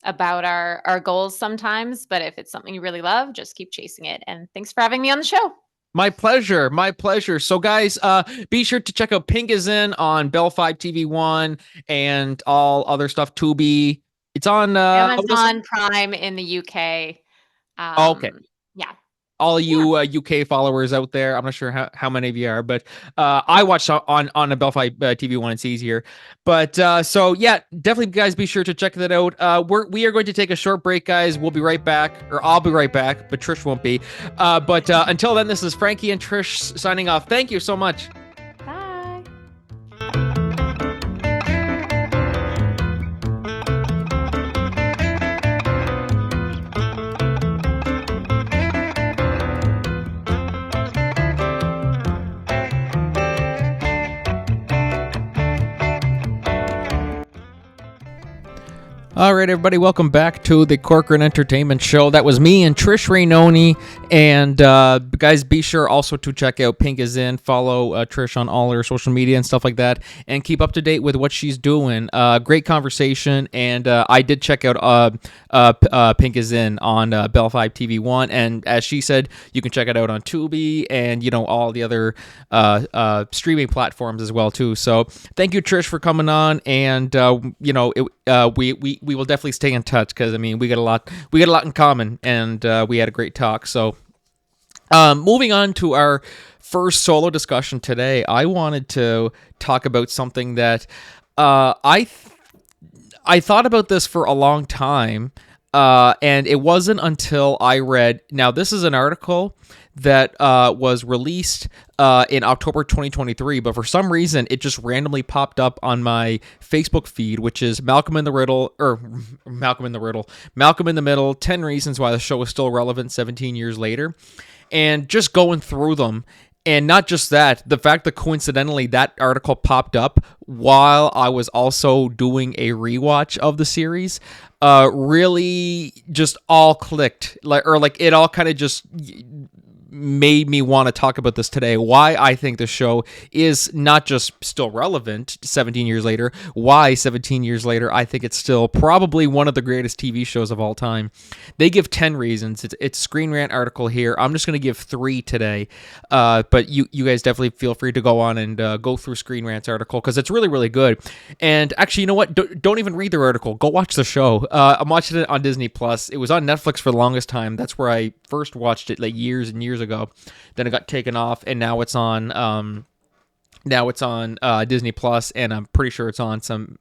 our goals sometimes, but if it's something you really love, just keep chasing it. And thanks for having me on the show. My pleasure. My pleasure. So, guys, be sure to check out Pink is in on Bell Fibe TV-1 and all other stuff. Tubi. It's on. What is it? Amazon Prime in the UK. Oh, okay. Yeah. All Yeah. you UK followers out there, I'm not sure how many of you are, but I watched on a Bell Fibe TV-1. It's easier, but so yeah, definitely, guys, be sure to check that out. We are going to take a short break, guys. We'll be right back, or I'll be right back, but Trish won't be. But until then, this is Frankie and Trish signing off. Thank you so much. Bye. All right, everybody, welcome back to the Corcoran Entertainment Show. That was me and Trish Rainone. And guys, be sure also to check out Pink is in. Follow Trish on all her social media and stuff like that, and keep up to date with what she's doing. Great conversation, and I did check out Pink is in on Bell Fibe TV-1, and as she said, you can check it out on Tubi and all the other streaming platforms as well too. So thank you, Trish, for coming on, and we will definitely stay in touch, because I mean we got a lot in common, and we had a great talk. So moving on to our first solo discussion today, I wanted to talk about something that I thought about this for a long time, and it wasn't until I read. Now, this is an article that was released in October 2023, but for some reason it just randomly popped up on my Facebook feed, which is Malcolm in the Middle, 10 Reasons Why the Show is Still Relevant 17 years later. And just going through them, and not just that, the fact that coincidentally that article popped up while I was also doing a rewatch of the series, really just all clicked. Like it all kind of just made me want to talk about this today, why I think the show is not just still relevant 17 years later, why 17 years later I think it's still probably one of the greatest TV shows of all time. They give 10 reasons. It's Screen Rant article here. I'm just going to give 3 today, but you guys definitely feel free to go on and go through Screen Rant's article because it's really, really good. And actually, you know what? Don't even read their article. Go watch the show. I'm watching it on Disney Plus. It was on Netflix for the longest time. That's where I first watched it, like years and years ago. Then it got taken off, and now it's on Disney Plus, and I'm pretty sure it's on some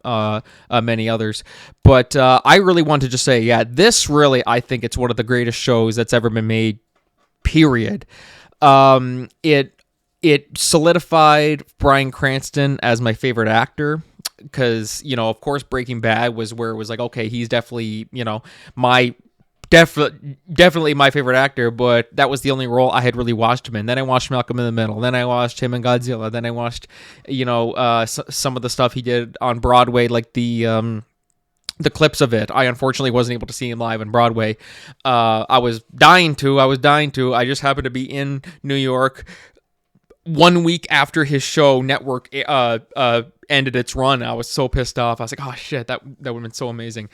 many others. But I really want to just say, yeah, this really, I think it's one of the greatest shows that's ever been made. Period. It solidified Bryan Cranston as my favorite actor. Because, of course, Breaking Bad was where it was like, okay, he's definitely, my definitely my favorite actor, but that was the only role I had really watched him in. Then I watched Malcolm in the Middle. Then I watched him in Godzilla. Then I watched, some of the stuff he did on Broadway, like the clips of it. I unfortunately wasn't able to see him live on Broadway. I was dying to. I just happened to be in New York 1 week after his show network ended its run. I was so pissed off. I was like, oh shit, that would have been so amazing.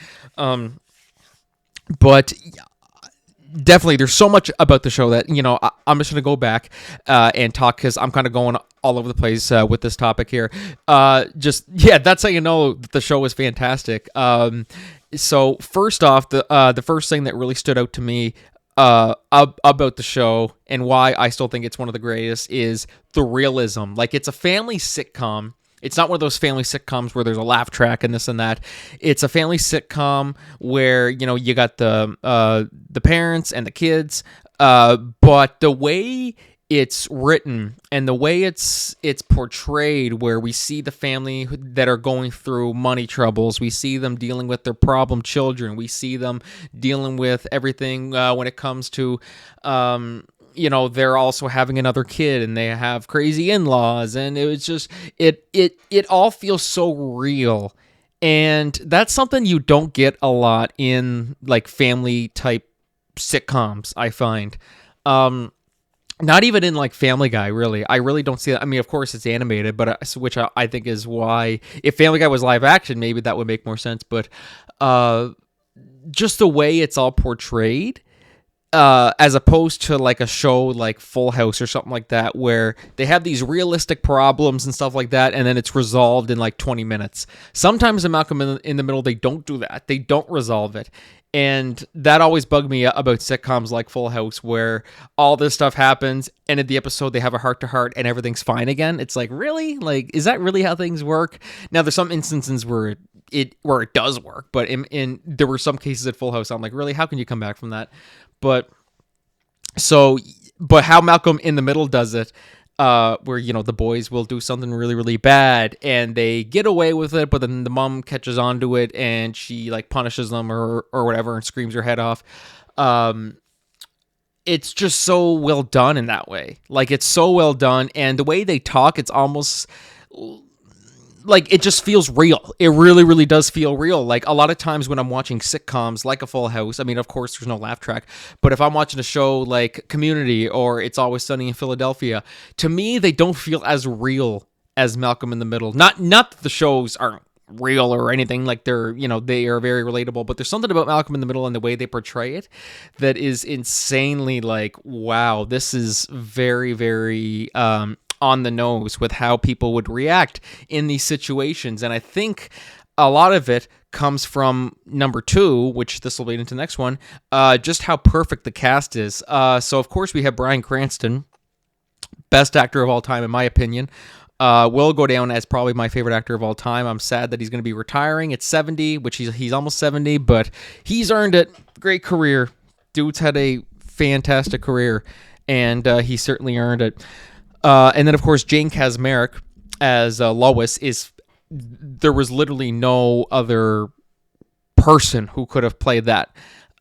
But definitely, there's so much about the show that, I'm just going to go back and talk because I'm kind of going all over the place with this topic here. That's how you know that the show is fantastic. So first off, the first thing that really stood out to me about the show and why I still think it's one of the greatest is the realism. Like, it's a family sitcom. It's not one of those family sitcoms where there's a laugh track and this and that. It's a family sitcom where, you got the parents and the kids, but the way it's written and the way it's portrayed, where we see the family that are going through money troubles, we see them dealing with their problem children, we see them dealing with everything when it comes to they're also having another kid and they have crazy in-laws, and it was just it all feels so real. And that's something you don't get a lot in like family type sitcoms, I find. Not even in like Family Guy, really. I really don't see that. I mean, of course it's animated, but which I think is why, if Family Guy was live action, maybe that would make more sense. But just the way it's all portrayed, as opposed to like a show like Full House or something like that, where they have these realistic problems and stuff like that, and then it's resolved in like 20 minutes. Sometimes in Malcolm in the Middle, they don't do that. They don't resolve it. And that always bugged me about sitcoms like Full House, where all this stuff happens, and at the episode they have a heart-to-heart and everything's fine again. It's like, really? Like, is that really how things work? Now, there's some instances where it does work, but in there were some cases at Full House I'm like, really? How can you come back from that? But how Malcolm in the Middle does it, where, the boys will do something really, really bad and they get away with it, but then the mom catches onto it and she like punishes them or whatever and screams her head off. It's just so well done in that way. Like, it's so well done, and the way they talk, it's almost like it just feels real. It really, really does feel real. Like, a lot of times when I'm watching sitcoms like a Full House, I mean, of course, there's no laugh track, but if I'm watching a show like Community or It's Always Sunny in Philadelphia, to me, they don't feel as real as Malcolm in the Middle. Not that the shows aren't real or anything, like they're, they are very relatable, but there's something about Malcolm in the Middle and the way they portray it that is insanely like, wow, this is very, very, on the nose with how people would react in these situations. And I think a lot of it comes from number 2, which this will lead into the next one, just how perfect the cast is. So of course we have Bryan Cranston, best actor of all time in my opinion. Will go down as probably my favorite actor of all time. I'm sad that he's going to be retiring at 70, which he's almost 70, but he's earned it. Great career. Dude's had a fantastic career, and he certainly earned it. And then, of course, Jane Kaczmarek as Lois there was literally no other person who could have played that.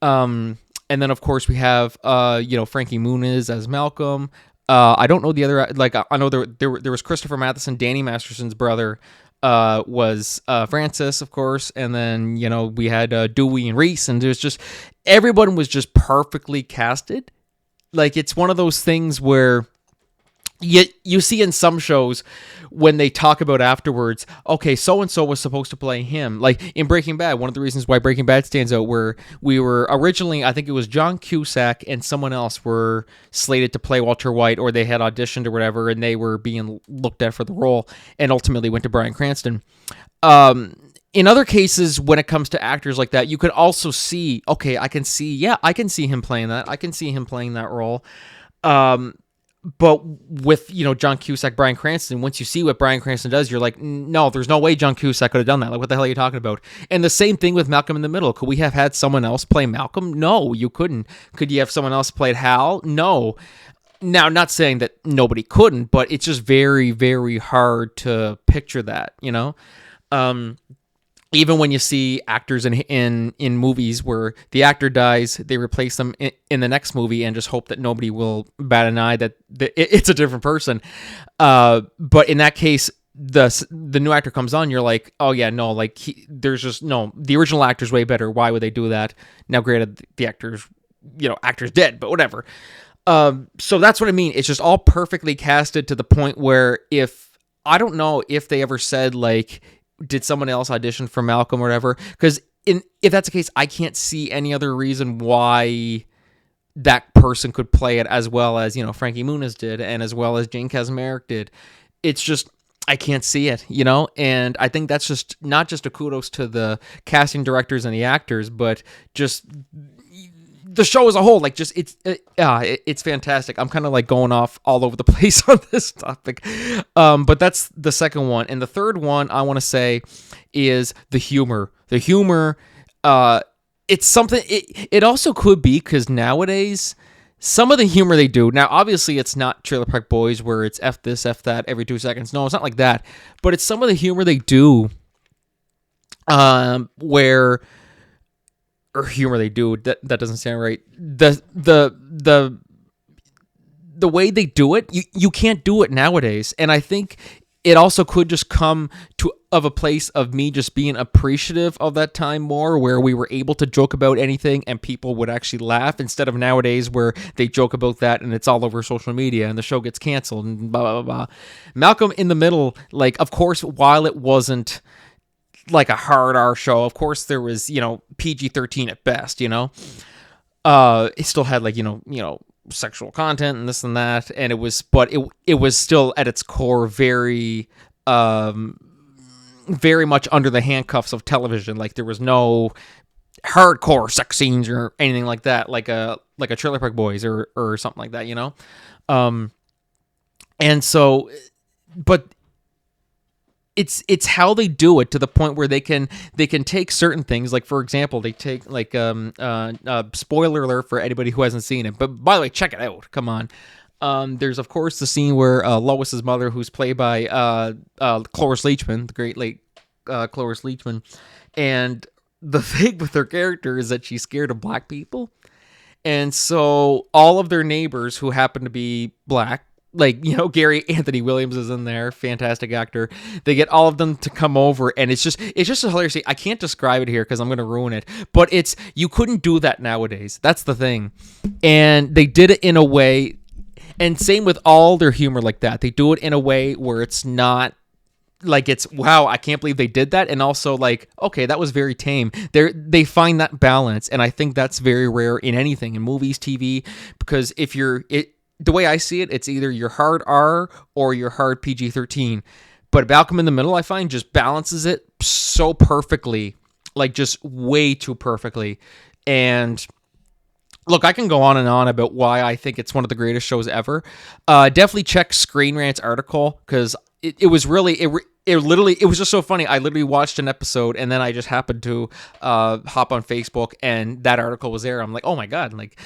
And then, of course, we have, Franky Muniz as Malcolm. I don't know the other, like, I know there was Christopher Matheson, Danny Masterson's brother, was Francis, of course. And then, we had Dewey and Reese, and there's just, everyone was just perfectly casted. Like, it's one of those things where you see in some shows when they talk about afterwards, okay, so and so was supposed to play him. Like in Breaking Bad, one of the reasons why Breaking Bad stands out, where we were originally, I think it was John Cusack and someone else were slated to play Walter White, or they had auditioned or whatever, and they were being looked at for the role, and ultimately went to Bryan Cranston. In other cases, when it comes to actors like that, you could also see, okay, I can see him playing that. I can see him playing that role. But with, John Cusack, Bryan Cranston, once you see what Bryan Cranston does, you're like, no, there's no way John Cusack could have done that. Like, what the hell are you talking about? And the same thing with Malcolm in the Middle. Could we have had someone else play Malcolm? No, you couldn't. Could you have someone else played Hal? No. Now, not saying that nobody couldn't, but it's just very, very hard to picture that, Even when you see actors in movies where the actor dies, they replace them in the next movie and just hope that nobody will bat an eye that it's a different person. But in that case, the new actor comes on, you're like, oh yeah, no, like there's just no, the original actor's way better. Why would they do that? Now, granted, the actor's dead, but whatever. So that's what I mean. It's just all perfectly casted to the point where I don't know if they ever said, like, did someone else audition for Malcolm or whatever? Because if that's the case, I can't see any other reason why that person could play it as well as, Frankie Muniz did, and as well as Jane Kaczmarek did. It's just, I can't see it, And I think that's just not just a kudos to the casting directors and the actors, but just the show as a whole. Like, just it's fantastic. I'm kind of like going off all over the place on this topic, but that's the second one. And the third one I want to say is the humor. The humor, it's something. It also could be because nowadays some of the humor they do now, obviously it's not Trailer Park Boys where it's F this, F that every 2 seconds. No, it's not like that. But it's some of the humor they do, where. Or humor they do, that doesn't sound right. The way they do it, you can't do it nowadays. And I think it also could just come of a place of me just being appreciative of that time more, where we were able to joke about anything and people would actually laugh, instead of nowadays where they joke about that and it's all over social media and the show gets canceled and blah, blah, blah. Malcolm in the Middle, like, of course, while it wasn't like a hard R show, of course there was, PG-13 at best, it still had like, sexual content and this and that, and it was still at its core very very much under the handcuffs of television. Like, there was no hardcore sex scenes or anything like that, like a Trailer Park Boys or something like that, and so, but it's how they do it, to the point where they can take certain things, like, for example, they take like spoiler alert for anybody who hasn't seen it, but by the way, check it out, come on. There's of course the scene where Lois's mother, who's played by Cloris Leachman, the great late Cloris Leachman, and the thing with her character is that she's scared of black people, and so all of their neighbors who happen to be black, like, Gary Anthony Williams is in there, fantastic actor. They get all of them to come over, and it's just a hilarious scene. I can't describe it here because I'm going to ruin it, but you couldn't do that nowadays. That's the thing. And they did it in a way, and same with all their humor like that. They do it in a way where it's not like it's, wow, I can't believe they did that, and also like, okay, that was very tame. They find that balance, and I think that's very rare in anything, in movies, TV, because the way I see it, it's either your hard R or your hard PG-13. But Malcolm in the Middle, I find, just balances it so perfectly, like just way too perfectly. And look, I can go on and on about why I think it's one of the greatest shows ever. Definitely check Screen Rant's article, because it was really, it was just so funny. I literally watched an episode, and then I just happened to hop on Facebook, and that article was there. I'm like, oh my God. Like,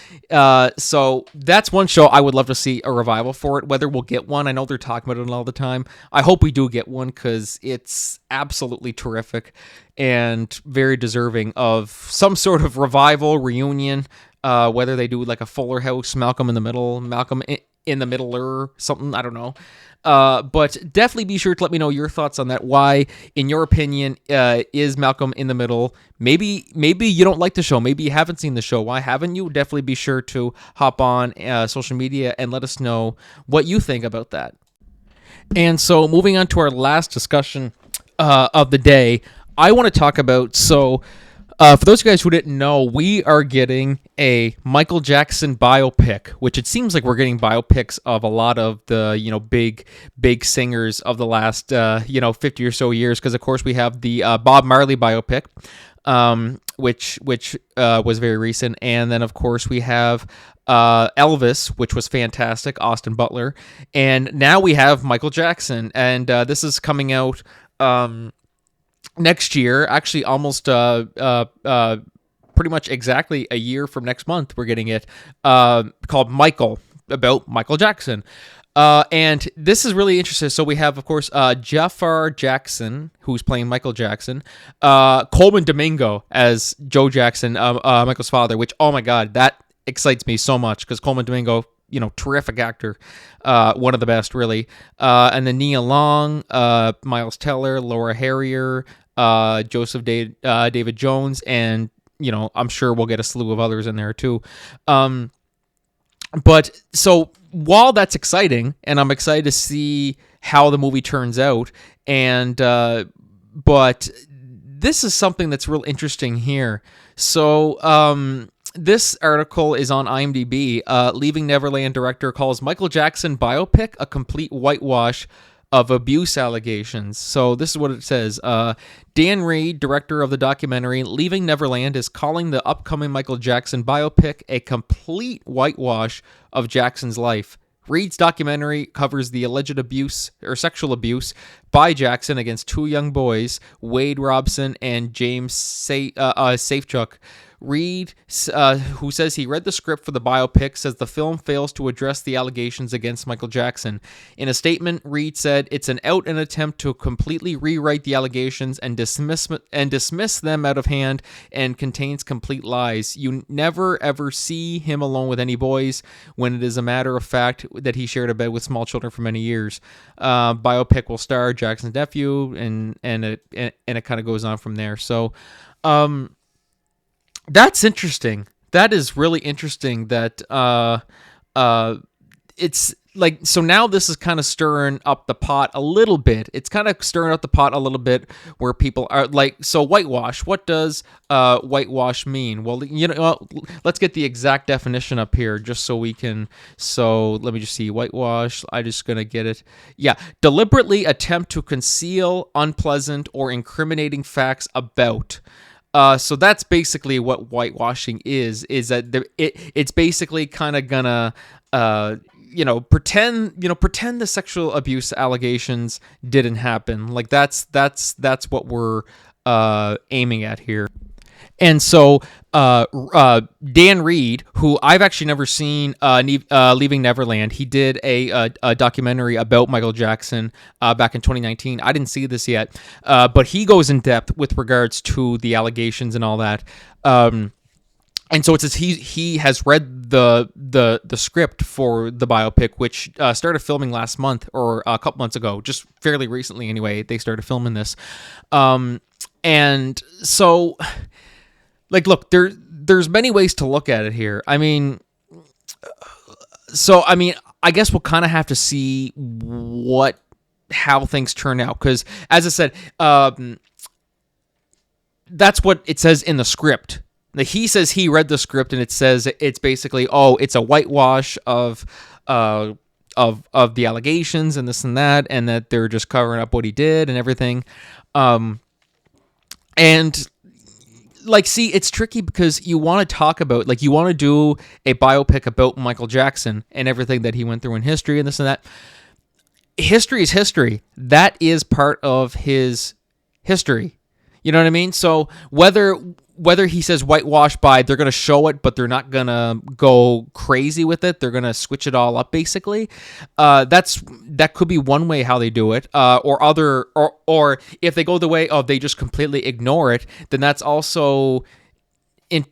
so that's one show I would love to see a revival for it. Whether we'll get one, I know they're talking about it all the time. I hope we do get one, because it's absolutely terrific and very deserving of some sort of revival, reunion, whether they do like a Fuller House, Malcolm in the Middle, Malcolm in the middle or something. I don't know. But definitely be sure to let me know your thoughts on that. Why, in your opinion, is Malcolm in the Middle? Maybe you don't like the show. Maybe you haven't seen the show. Why haven't you? Definitely be sure to hop on social media and let us know what you think about that. And so moving on to our last discussion of the day, I want to talk about, for those of you guys who didn't know, we are getting a Michael Jackson biopic, which it seems like we're getting biopics of a lot of the, big singers of the last, 50 or so years. Because, of course, we have the Bob Marley biopic, which was very recent. And then, of course, we have Elvis, which was fantastic, Austin Butler. And now we have Michael Jackson. And this is coming out next year, actually almost pretty much exactly a year from next month. We're getting it called Michael, about Michael Jackson. And this is really interesting. So we have, of course, Jafar Jackson, who's playing Michael Jackson, Coleman Domingo as Joe Jackson, Michael's father, which, oh my God, that excites me so much because Coleman Domingo, terrific actor, one of the best, really. And then Nia Long, Miles Teller, Laura Harrier, Joseph David Jones, and I'm sure we'll get a slew of others in there too. But so while that's exciting, and I'm excited to see how the movie turns out, and but this is something that's real interesting here. So this article is on IMDb. Leaving Neverland director calls Michael Jackson biopic a complete whitewash of abuse allegations. So this is what it says. Dan Reed, director of the documentary Leaving Neverland, is calling the upcoming Michael Jackson biopic a complete whitewash of Jackson's life. Reed's documentary covers the alleged abuse or sexual abuse by Jackson against two young boys, Wade Robson and James Safechuck. Reed, who says he read the script for the biopic, says the film fails to address the allegations against Michael Jackson. In a statement, Reed said it's an out-and attempt to completely rewrite the allegations and dismiss them out of hand, and contains complete lies. You never ever see him alone with any boys, when it is a matter of fact that he shared a bed with small children for many years. Biopic will star Jackson's nephew, and it kind of goes on from there. So, that's interesting. That is really interesting that it's like, so now this is kind of stirring up the pot a little bit. It's kind of stirring up the pot a little bit where people are like, so whitewash, what does whitewash mean? Well, let's get the exact definition up here just so we can, so let me just see, whitewash, I'm just going to get it. Yeah, deliberately attempt to conceal unpleasant or incriminating facts about. So that's basically what whitewashing is that it's basically kind of gonna, pretend the sexual abuse allegations didn't happen. Like that's what we're aiming at here. And so Dan Reed, who I've actually never seen Leaving Neverland, he did a documentary about Michael Jackson back in 2019. I didn't see this yet, but he goes in depth with regards to the allegations and all that. And so it says he has read the script for the biopic, which started filming last month or a couple months ago, just fairly recently anyway. They started filming this, and so. Like, look, there's many ways to look at it here. I mean, I guess we'll kind of have to see how things turn out. Because, as I said, that's what it says in the script. Like, he says he read the script, and it says it's basically, it's a whitewash of the allegations and this and that they're just covering up what he did and everything. And like, see, it's tricky because you want to talk about, like, you want to do a biopic about Michael Jackson and everything that he went through in history and this and that. History is history. That is part of his history. You know what I mean? So whether he says whitewash by, they're going to show it, but they're not going to go crazy with it. They're going to switch it all up, basically. That could be one way how they do it. Or if they go the way of they just completely ignore it, then that's also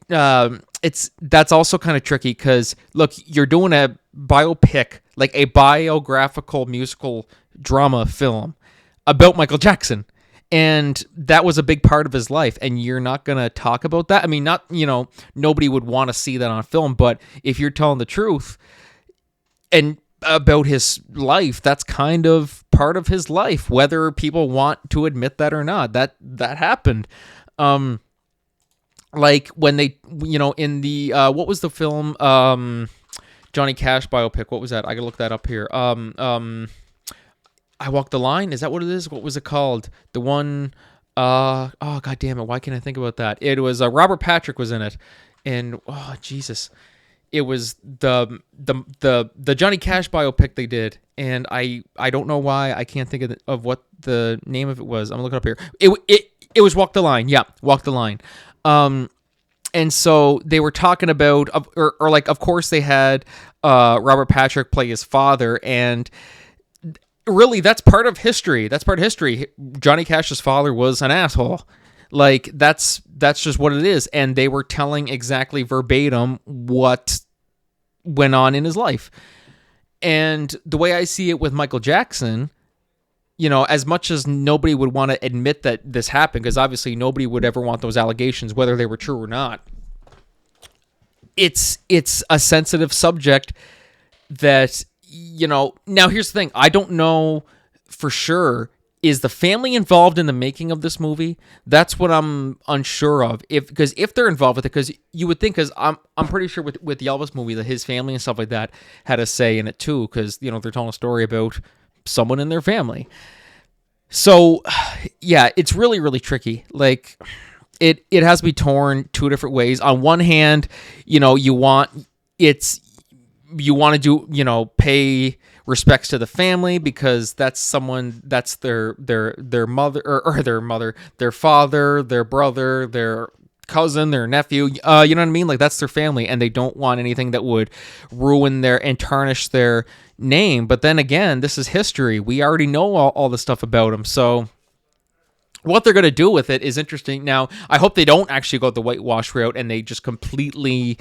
that's also kind of tricky because, look, you're doing a biopic like a biographical musical drama film about Michael Jackson. And that was a big part of his life. And you're not going to talk about that. I mean, not, nobody would want to see that on film, but if you're telling the truth and about his life, that's kind of part of his life, whether people want to admit that or not. That happened. Like when they, in the, what was the film, Johnny Cash biopic? What was that? I gotta look that up here. I Walk the Line. Is that what it is? What was it called? The one, oh god damn it! Why can't I think about that? It was Robert Patrick was in it, and oh Jesus, it was the Johnny Cash biopic they did, and I don't know why I can't think of what the name of it was. I'm gonna look it up here. It was Walk the Line. Yeah, Walk the Line. And so they were talking about, or like, of course they had Robert Patrick play his father, and really that's part of history. That's part of history. Johnny Cash's father was an asshole. Like that's just what it is. And they were telling exactly verbatim what went on in his life. And the way I see it with Michael Jackson, as much as nobody would want to admit that this happened, because obviously nobody would ever want those allegations, whether they were true or not. It's a sensitive subject that, now here's the thing. I don't know for sure. Is the family involved in the making of this movie? That's what I'm unsure of. Because if they're involved with it, because you would think, because I'm pretty sure with the Elvis movie that his family and stuff like that had a say in it too, because they're telling a story about someone in their family. So yeah, it's really, really tricky. Like it has to be torn two different ways. On one hand, you want to do, pay respects to the family, because that's someone, that's their mother or their father, their brother, their cousin, their nephew, you know what I mean? Like that's their family, and they don't want anything that would ruin and tarnish their name. But then again, this is history. We already know all the stuff about them. So what they're going to do with it is interesting. Now, I hope they don't actually go the whitewash route and they just completely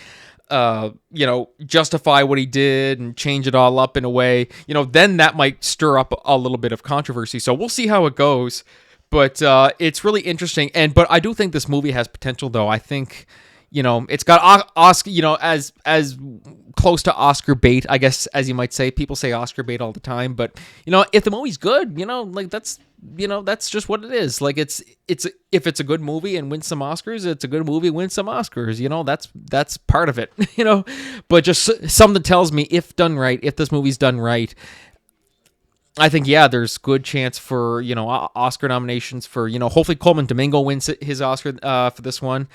justify what he did and change it all up in a way, then that might stir up a little bit of controversy. So we'll see how it goes. But it's really interesting. But I do think this movie has potential, though. I think, it's got Oscar, as close to Oscar bait, I guess, as you might say. People say Oscar bait all the time. But, if the movie's good, like that's just what it is. Like if it's a good movie and wins some Oscars, it's a good movie, wins some Oscars. That's part of it, But just something tells me if this movie's done right, I think, yeah, there's good chance for, Oscar nominations for, hopefully Coleman Domingo wins his Oscar for this one.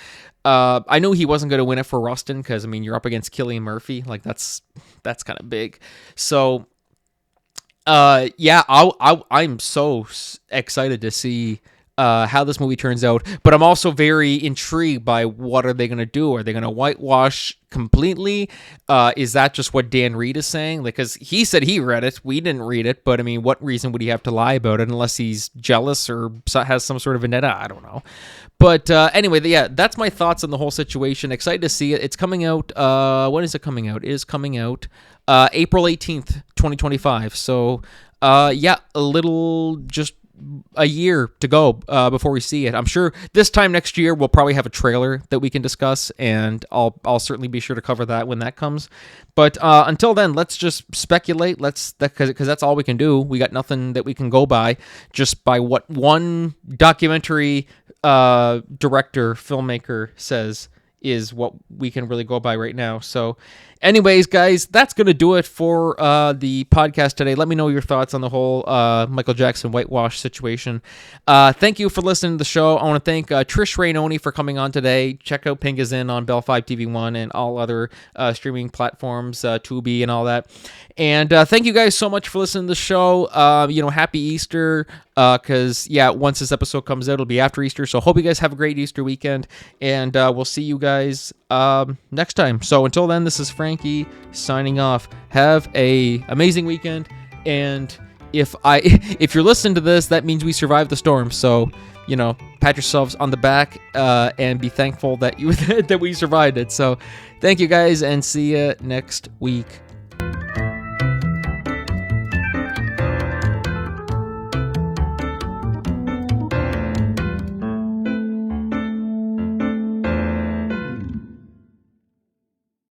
I knew he wasn't going to win it for Rustin because, you're up against Cillian Murphy. Like, that's kind of big. So, yeah, I'm so excited to see how this movie turns out. But I'm also very intrigued by what are they going to do? Are they going to whitewash completely? Is that just what Dan Reed is saying? Because he said he read it. We didn't read it. But, what reason would he have to lie about it unless he's jealous or has some sort of vendetta? I don't know. But anyway, yeah, that's my thoughts on the whole situation. Excited to see it. It's coming out. When is it coming out? It is coming out April 18th, 2025. So, yeah, just a year to go before we see it. I'm sure this time next year we'll probably have a trailer that we can discuss, and I'll certainly be sure to cover that when that comes. But until then, let's just speculate. Because that's all we can do. We got nothing that we can go by, just by what one documentary director, filmmaker says is what we can really go by right now. So anyways, guys, that's going to do it for the podcast today. Let me know your thoughts on the whole Michael Jackson whitewash situation. Thank you for listening to the show. I want to thank Trish Rainone for coming on today. Check out Pink is In on Bell Fibe TV-1 and all other streaming platforms, Tubi and all that. And thank you guys so much for listening to the show. Happy Easter, because, yeah, once this episode comes out, it'll be after Easter. So hope you guys have a great Easter weekend, and we'll see you guys next time. So until then, this is Franky signing off. Have a amazing weekend, and if you're listening to this, that means we survived the storm. So, pat yourselves on the back and be thankful that that we survived it. So thank you guys, and see you next week.